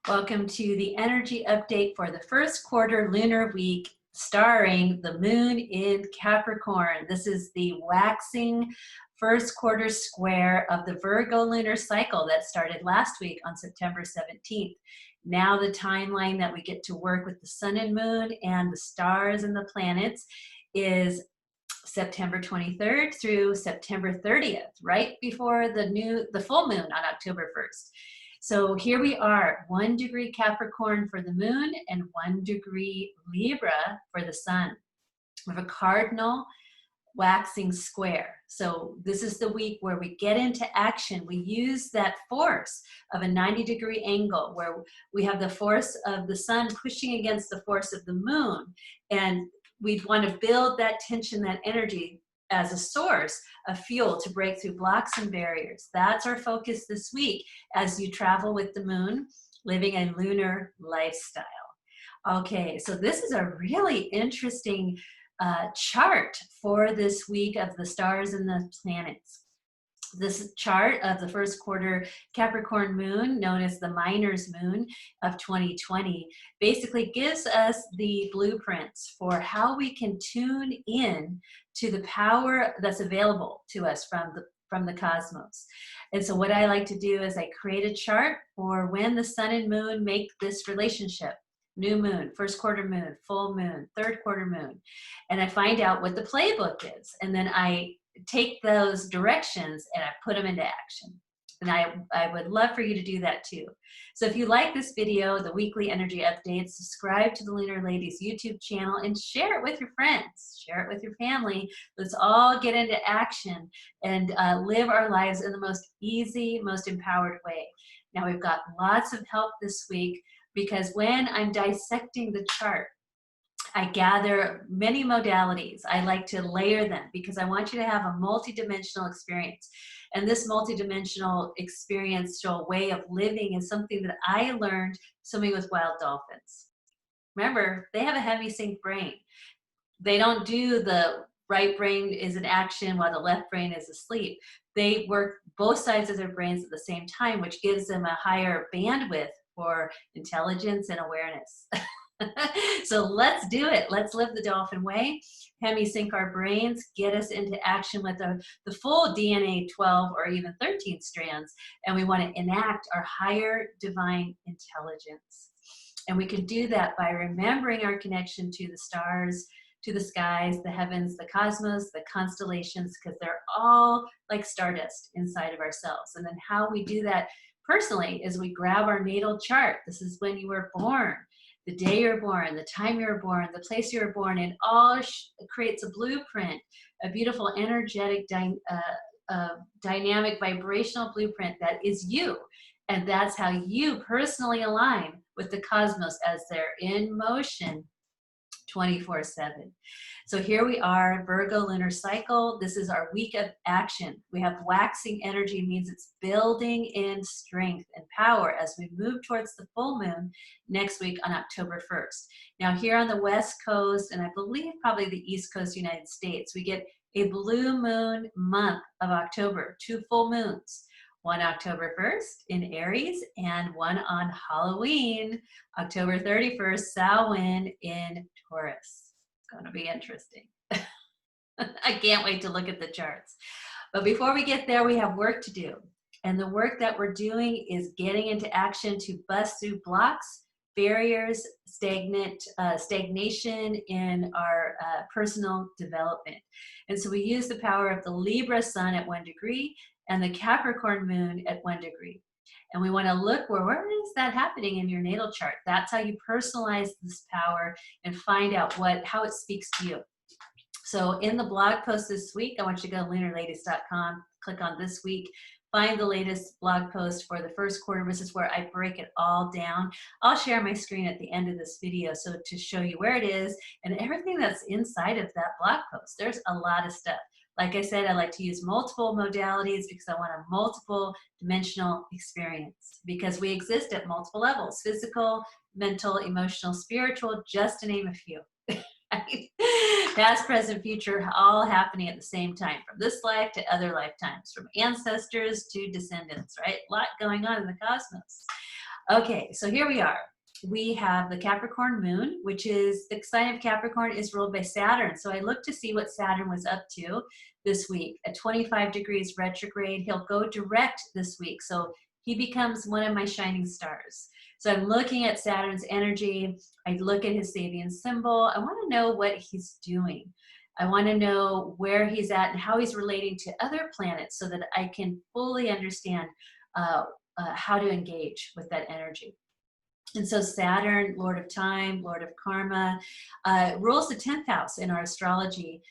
Welcome to the energy update for the first quarter lunar week, starring the moon in Capricorn. This is the waxing first quarter square of the Virgo lunar cycle that started last week on September 17th. Now the timeline that we get to work with the sun and moon and the stars and the planets is September 23rd through September 30th, right before the full moon on October 1st. So here we are, 1 degree Capricorn for the moon and 1 degree Libra for the sun. We have a cardinal waxing square. So this is the week where we get into action. We use that force of a 90-degree angle where we have the force of the sun pushing against the force of the moon. And we want to build that tension, that energy as a source of fuel to break through blocks and barriers. That's our focus this week as you travel with the moon, living a lunar lifestyle. Okay, so this is a really interesting chart for this week of the stars and the planets. This chart of the first quarter Capricorn moon, known as the miner's moon of 2020, basically gives us the blueprints for how we can tune in to the power that's available to us from the cosmos. And so what I like to do is I create a chart for when the sun and moon make this relationship. New moon, first quarter moon, full moon, third quarter moon. And I find out what the playbook is. And then I take those directions and I put them into action. And I would love for you to do that too. So if you like this video, the weekly energy updates, subscribe to the Lunar Ladies YouTube channel and share it with your friends, share it with your family. Let's all get into action and live our lives in the most easy, most empowered way. Now we've got lots of help this week because when I'm dissecting the chart, I gather many modalities. I like to layer them because I want you to have a multidimensional experience. And this multidimensional experiential way of living is something that I learned swimming with wild dolphins. Remember, they have a heavy sync brain. They don't do the right brain is in action while the left brain is asleep. They work both sides of their brains at the same time, which gives them a higher bandwidth for intelligence and awareness. So let's do it. Let's live the dolphin way. Hemi-sync our brains, get us into action with the full DNA 12 or even 13 strands. And we want to enact our higher divine intelligence. And we can do that by remembering our connection to the stars, to the skies, the heavens, the cosmos, the constellations, because they're all like stardust inside of ourselves. And then how we do that personally is we grab our natal chart. This is when you were born. The day you're born, the time you're born, the place you're born, and all creates a blueprint, a beautiful energetic, dynamic, vibrational blueprint that is you. And that's how you personally align with the cosmos as they're in motion 24/7. So here we are, Virgo lunar cycle. This is our week of action. We have waxing energy, means it's building in strength and power as we move towards the full moon next week on October 1st. Now here on the West Coast, and I believe probably the East Coast United States, we get a blue moon month of October, 2 full moons. One October 1st in Aries and one on Halloween, October 31st, Samhain in Taurus. It's going to be interesting. I can't wait to look at the charts. But before we get there, we have work to do. And the work that we're doing is getting into action to bust through blocks, barriers, stagnation in our personal development. And so we use the power of the Libra sun at 1 degree and the Capricorn moon at 1 degree. And we want to look where is that happening in your natal chart. That's how you personalize this power and find out how it speaks to you. So in the blog post this week, I want you to go to lunarladies.com, click on this week, find the latest blog post for the first quarter. This is where I break it all down. I'll share my screen at the end of this video so to show you where it is and everything that's inside of that blog post. There's a lot of stuff. Like I said, I like to use multiple modalities because I want a multiple dimensional experience because we exist at multiple levels: physical, mental, emotional, spiritual, just to name a few. Past, present, future, all happening at the same time, from this life to other lifetimes, from ancestors to descendants, right? A lot going on in the cosmos. Okay, so here we are. We have the Capricorn moon, which is the sign of Capricorn is ruled by Saturn. So I looked to see what Saturn was up to this week. At 25 degrees retrograde, he'll go direct this week. So he becomes one of my shining stars. So I'm looking at Saturn's energy. I look at his Sabian symbol. I want to know what he's doing. I want to know where he's at and how he's relating to other planets so that I can fully understand how to engage with that energy. And so Saturn, Lord of Time, Lord of Karma, rules the 10th house in our astrology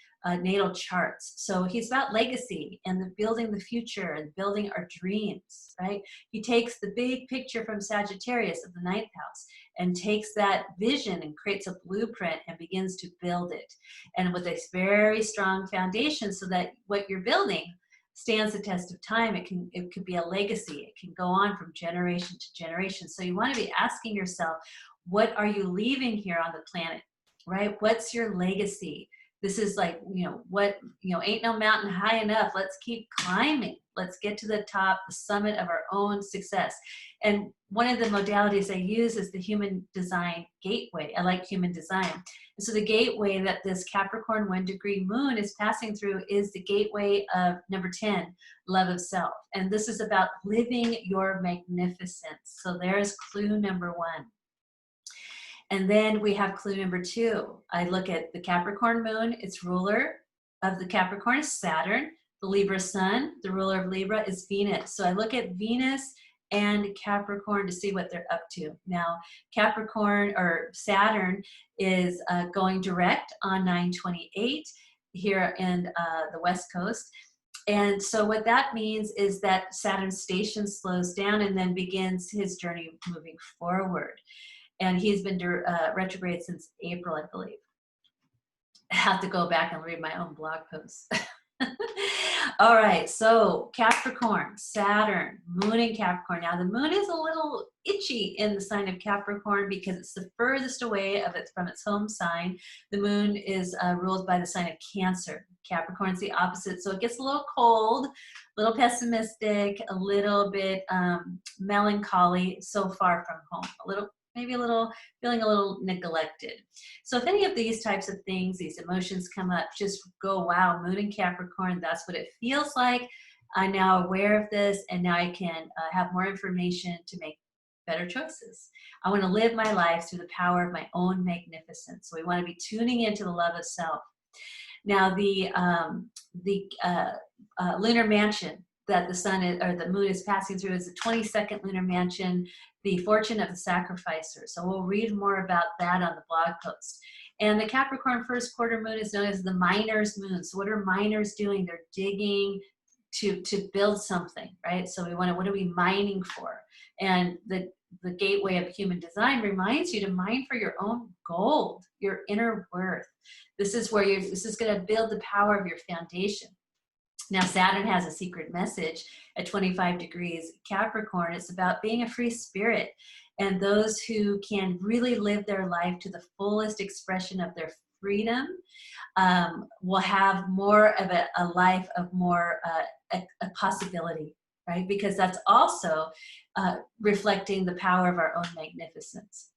natal charts. So he's about legacy and the building the future and building our dreams, right? He takes the big picture from Sagittarius of the 9th house and takes that vision and creates a blueprint and begins to build it. And with a very strong foundation so that what you're building stands the test of time. It could be a legacy. It can go on from generation to generation. So you want to be asking yourself, what are you leaving here on the planet, right? What's your legacy? This is like, ain't no mountain high enough. Let's keep climbing. Let's get to the top, the summit of our own success. And one of the modalities I use is the human design gateway. I like human design. And so the gateway that this Capricorn 1 degree moon is passing through is the gateway of number 10, love of self. And this is about living your magnificence. So there's clue number 1. And then we have clue number 2. I look at the Capricorn moon. Its ruler of the Capricorn is Saturn. The Libra sun, the ruler of Libra, is Venus. So I look at Venus and Capricorn to see what they're up to. Now, Capricorn or Saturn is going direct on 9/28 here in the West Coast. And so what that means is that Saturn's station slows down and then begins his journey moving forward. And he's been retrograde since April, I believe. I have to go back and read my own blog posts. All right, so Capricorn, Saturn, moon in Capricorn. Now the moon is a little itchy in the sign of Capricorn because it's the furthest away from its home sign. The moon is ruled by the sign of Cancer. Capricorn's the opposite, so it gets a little cold, a little pessimistic, a little bit melancholy, so far from home, maybe feeling a little neglected. So if any of these types of things, these emotions come up, just go, wow, moon in Capricorn, that's what it feels like. I'm now aware of this, and now I can have more information to make better choices. I want to live my life through the power of my own magnificence. So we want to be tuning into the love of self. Now the lunar mansion that the sun or the moon is passing through is the 22nd lunar mansion, the fortune of the sacrificer. So we'll read more about that on the blog post. And the Capricorn first quarter moon is known as the miner's moon. So what are miners doing? They're digging to build something, right? So what are we mining for? And the gateway of human design reminds you to mine for your own gold, your inner worth. This is where this is going to build the power of your foundation. Now, Saturn has a secret message at 25 degrees Capricorn. It's about being a free spirit, and those who can really live their life to the fullest expression of their freedom will have more of a life of more a possibility, right? Because that's also reflecting the power of our own magnificence.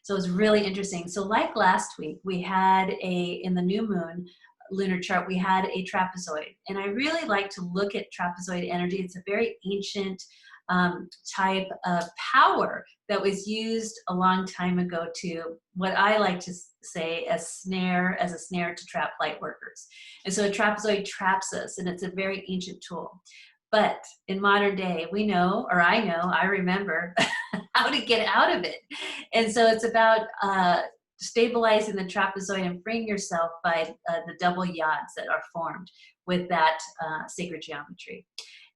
So it's really interesting. So like last week, we had in the new moon lunar chart, we had a trapezoid. And I really like to look at trapezoid energy. It's a very ancient type of power that was used a long time ago to what I like to say as a snare to trap light workers. And so a trapezoid traps us, and it's a very ancient tool. But in modern day, we know, or I remember how to get out of it. And so it's about stabilizing the trapezoid and freeing yourself by the double yods that are formed with that sacred geometry.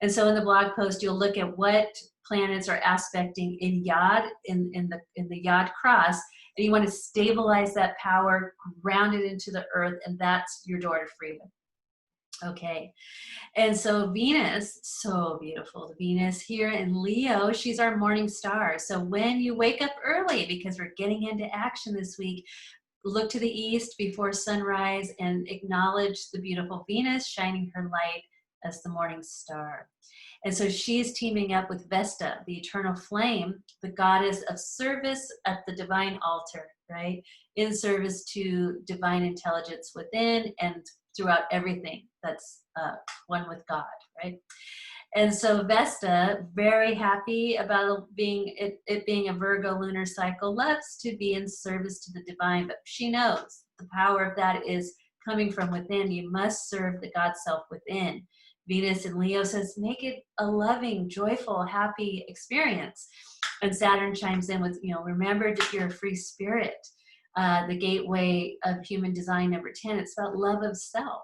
And so in the blog post, you'll look at what planets are aspecting in yod, in the yod cross, and you want to stabilize that power, ground it into the earth, and that's your door to freedom. Okay, and so Venus, so beautiful. The Venus here in Leo, she's our morning star. So when you wake up early, because we're getting into action this week, look to the east before sunrise and acknowledge the beautiful Venus shining her light as the morning star. And so she's teaming up with Vesta, the eternal flame, the goddess of service at the divine altar, right? In service to divine intelligence within and throughout everything that's one with God, right? And so Vesta, very happy about it being a Virgo lunar cycle, loves to be in service to the divine, but she knows the power of that is coming from within. You must serve the God self within. Venus in Leo says, make it a loving, joyful, happy experience. And Saturn chimes in with, remember that you're a free spirit. The gateway of human design, number 10, it's about love of self.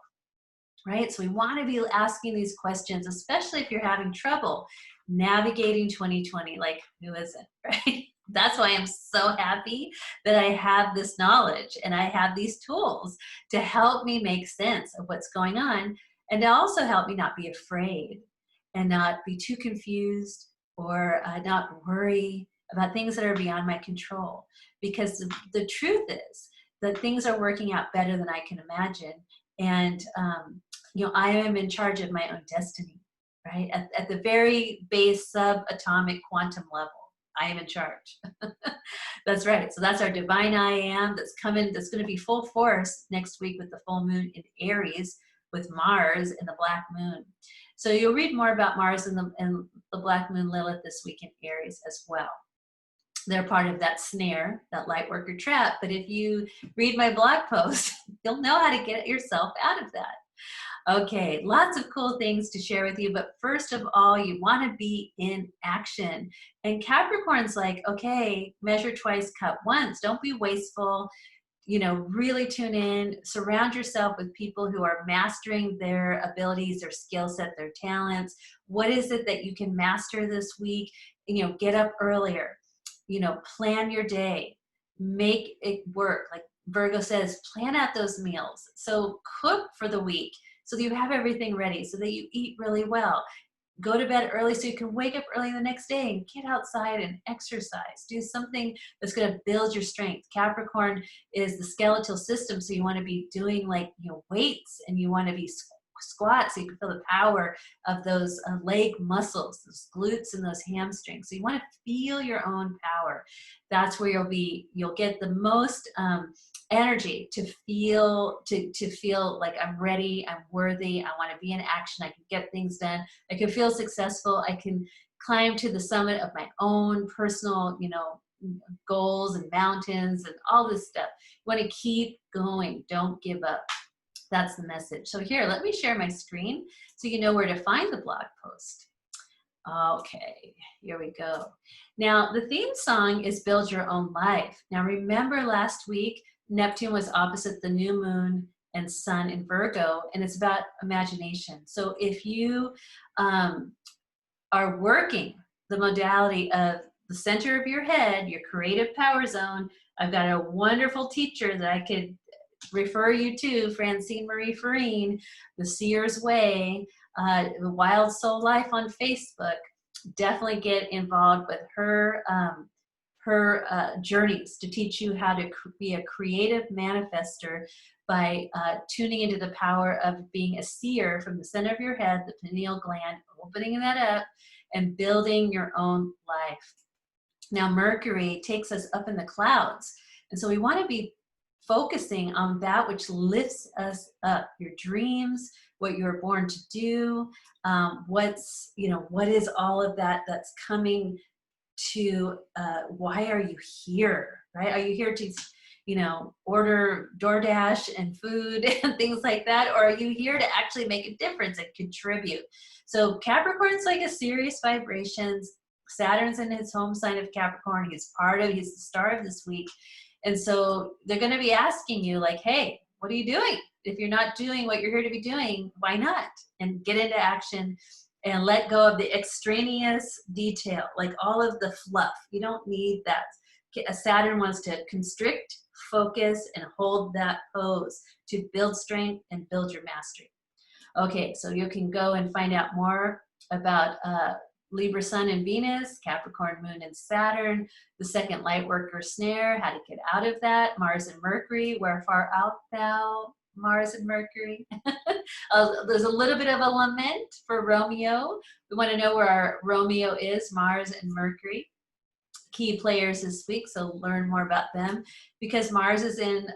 Right? So we want to be asking these questions, especially if you're having trouble navigating 2020, like who isn't, right? That's why I'm so happy that I have this knowledge and I have these tools to help me make sense of what's going on and to also help me not be afraid and not be too confused or not worry about things that are beyond my control. Because the truth is that things are working out better than I can imagine. And I am in charge of my own destiny, right? At the very base subatomic quantum level, I am in charge. That's right. So that's our divine I am that's coming, that's going to be full force next week with the full moon in Aries with Mars and the black moon. So you'll read more about Mars and the black moon Lilith this week in Aries as well. They're part of that snare, that light worker trap. But if you read my blog post, you'll know how to get yourself out of that. Okay, lots of cool things to share with you, but first of all, you want to be in action. And Capricorn's like, okay, measure twice, cut once. Don't be wasteful. Really tune in, surround yourself with people who are mastering their abilities, their skill set, their talents. What is it that you can master this week? Get up earlier, plan your day, make it work. Like Virgo says, plan out those meals. So cook for the week so that you have everything ready, so that you eat really well. Go to bed early so you can wake up early the next day and get outside and exercise. Do something that's going to build your strength. Capricorn is the skeletal system, so you want to be doing weights, and you want to be squats so you can feel the power of those leg muscles, those glutes and those hamstrings. So you want to feel your own power. That's where you'll get the most energy to feel like I'm ready, I'm worthy, I want to be in action, I can get things done, I can feel successful, I can climb to the summit of my own personal, goals and mountains and all this stuff. You want to keep going, don't give up. That's the message. So here, let me share my screen so you know where to find the blog post. Okay, here we go. Now, the theme song is Build Your Own Life. Now, remember last week, Neptune was opposite the new moon and sun in Virgo, and it's about imagination. So if you are working the modality of the center of your head, your creative power zone, I've got a wonderful teacher that I could refer you to, Francine Marie Farine, The Seer's Way, The Wild Soul Life on Facebook. Definitely get involved with her journeys to teach you how to be a creative manifester by tuning into the power of being a seer from the center of your head, the pineal gland, opening that up and building your own life. Now, Mercury takes us up in the clouds, and so we want to be focusing on that which lifts us up, your dreams, what you were born to do, what is all of that that's coming to, why are you here, right? Are you here to, order DoorDash and food and things like that? Or are you here to actually make a difference and contribute? So Capricorn's like a serious vibrations. Saturn's in his home sign of Capricorn. He's the star of this week. And so they're going to be asking you like, hey, what are you doing? If you're not doing what you're here to be doing, why not? And get into action and let go of the extraneous detail, like all of the fluff. You don't need that. Saturn wants to constrict, focus, and hold that pose to build strength and build your mastery. Okay, so you can go and find out more about Libra Sun and Venus, Capricorn Moon and Saturn, the second light worker snare, how to get out of that, Mars and Mercury, where far art thou? Mars and Mercury. There's a little bit of a lament for Romeo. We want to know where our Romeo is, Mars and Mercury. Key players this week, so learn more about them, because Mars is in,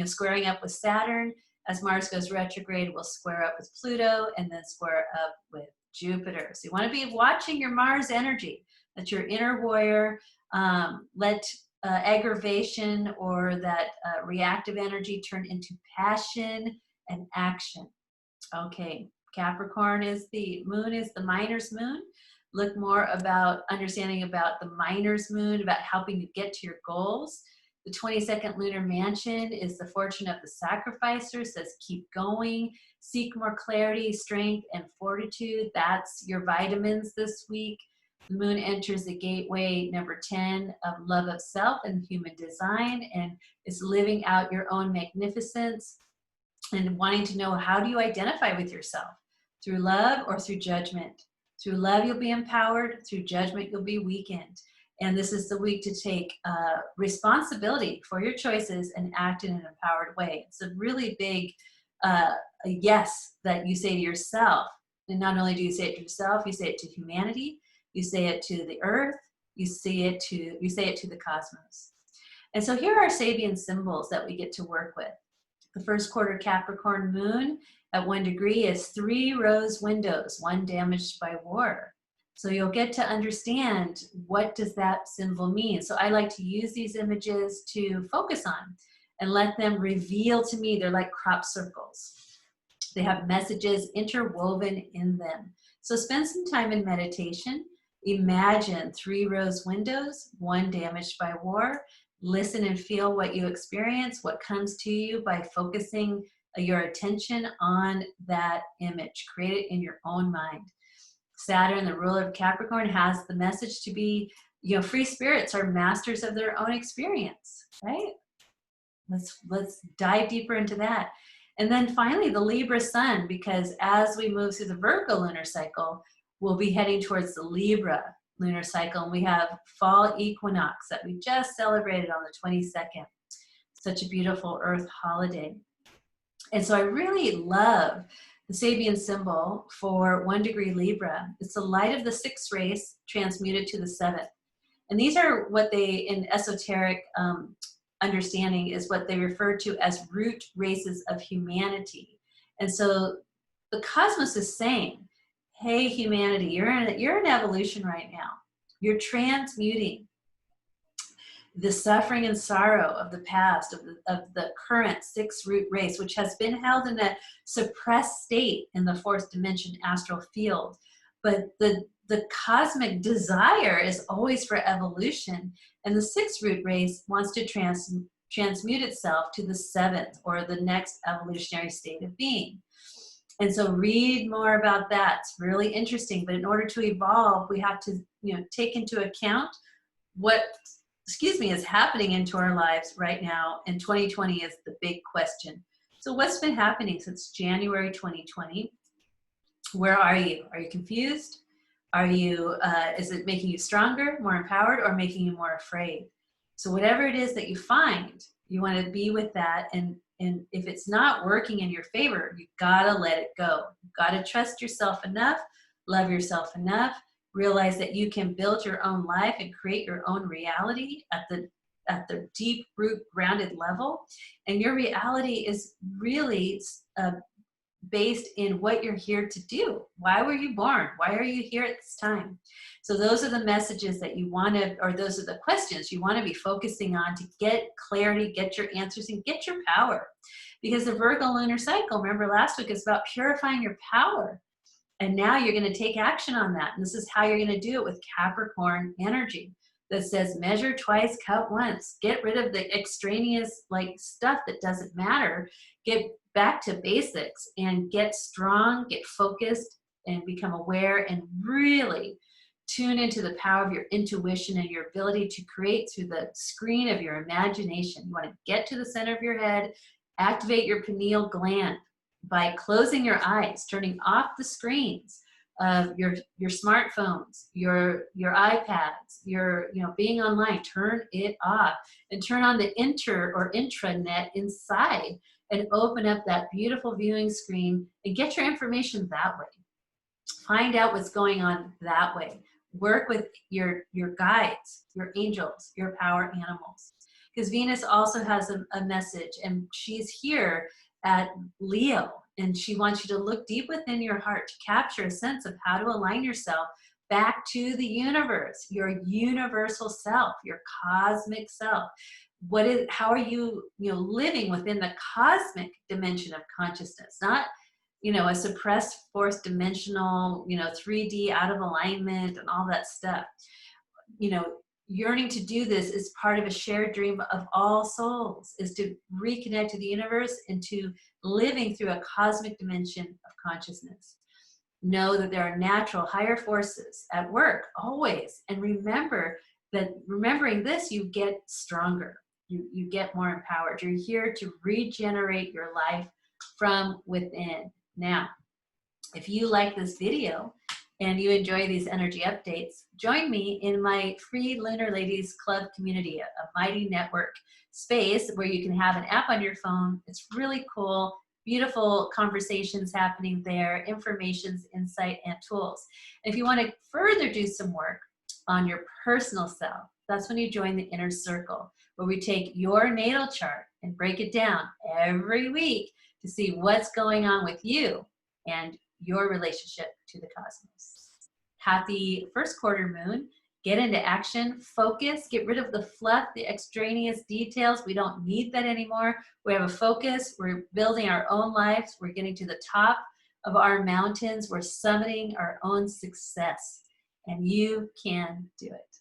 squaring up with Saturn. As Mars goes retrograde, we'll square up with Pluto and then square up with Jupiter. So you want to be watching your Mars energy. That's your inner warrior. Let aggravation or that reactive energy turn into passion and action. Okay, Capricorn is the moon, is the miner's moon. Look more about understanding about the miner's moon, about helping you get to your goals. The 22nd lunar mansion is the fortune of the sacrificer, says keep going, seek more clarity, strength, and fortitude. That's your vitamins this week. The moon enters the gateway number 10 of love of self and human design, and is living out your own magnificence and wanting to know, how do you identify with yourself? Through love or through judgment? Through love, you'll be empowered. Through judgment, you'll be weakened. And this is the week to take responsibility for your choices and act in an empowered way. It's a really big yes that you say to yourself. And not only do you say it to yourself, you say it to humanity, you say it to the earth, you say it to the cosmos. And so here are Sabian symbols that we get to work with. The first quarter Capricorn moon at 1 degree is 3 rose windows, 1 damaged by war. So you'll get to understand, what does that symbol mean? So I like to use these images to focus on and let them reveal to me. They're like crop circles. They have messages interwoven in them. So spend some time in meditation. Imagine 3 rose windows, 1 damaged by war. Listen and feel what you experience, what comes to you by focusing your attention on that image. Create it in your own mind. Saturn, the ruler of Capricorn, has the message to be, free spirits are masters of their own experience, right? Let's dive deeper into that. And then finally, the Libra sun, because as we move through the Virgo lunar cycle, we'll be heading towards the Libra lunar cycle, and we have fall equinox that we just celebrated on the 22nd. Such a beautiful Earth holiday. And so I really love the Sabian symbol for 1 degree Libra. It's the light of the 6th race transmuted to the 7th. And these are what they, in esoteric understanding, is what they refer to as root races of humanity. And so the cosmos is saying, hey, humanity, you're in evolution right now. You're transmuting the suffering and sorrow of the past, of the current 6th root race, which has been held in a suppressed state in the 4th dimension astral field. But the cosmic desire is always for evolution, and the 6th root race wants to transmute itself to the 7th, or the next evolutionary state of being. And so read more about that. It's really interesting. But in order to evolve, we have to, take into account what, is happening into our lives right now. And 2020 is the big question. So what's been happening since January 2020? Where are you? Are you confused? Are you, is it making you stronger, more empowered, or making you more afraid? So whatever it is that you find, you want to be with that. And if it's not working in your favor, you gotta let it go. You gotta trust yourself enough, love yourself enough, realize that you can build your own life and create your own reality at the deep root grounded level. And your reality is really based in what you're here to do. Why were you born? Why are you here at this time? So those are the messages that you want to, or those are the questions you want to be focusing on to get clarity, get your answers, and get your power. Because the Virgo lunar cycle, remember last week, is about purifying your power. And now you're going to take action on that. And this is how you're going to do it with Capricorn energy that says measure twice, cut once. Get rid of the extraneous stuff that doesn't matter. Get back to basics and get strong, get focused, and become aware, and really tune into the power of your intuition and your ability to create through the screen of your imagination. You want to get to the center of your head, activate your pineal gland by closing your eyes, turning off the screens of your smartphones, your iPads, your being online. Turn it off and turn on the intranet inside, and open up that beautiful viewing screen and get your information that way. Find out what's going on that way. Work with your guides, your angels, your power animals. Because Venus also has a message, and she's here at Leo, and she wants you to look deep within your heart to capture a sense of how to align yourself back to the universe, your universal self, your cosmic self. How are you, living within the cosmic dimension of consciousness, not a suppressed fourth dimensional, 3D out of alignment and all that stuff. Yearning to do this is part of a shared dream of all souls, is to reconnect to the universe and to living through a cosmic dimension of consciousness. Know that there are natural higher forces at work always, and remember that remembering this, you get stronger, you get more empowered. You're here to regenerate your life from within. Now, if you like this video and you enjoy these energy updates, join me in my free Lunar Ladies Club community, a mighty network space where you can have an app on your phone. It's really cool, beautiful conversations happening there, informations, insight, and tools. And if you want to further do some work on your personal self, that's when you join the inner circle, where we take your natal chart and break it down every week to see what's going on with you and your relationship to the cosmos. Happy first quarter moon. Get into action, focus, get rid of the fluff, the extraneous details. We don't need that anymore. We have a focus. We're building our own lives. We're getting to the top of our mountains. We're summiting our own success. And you can do it.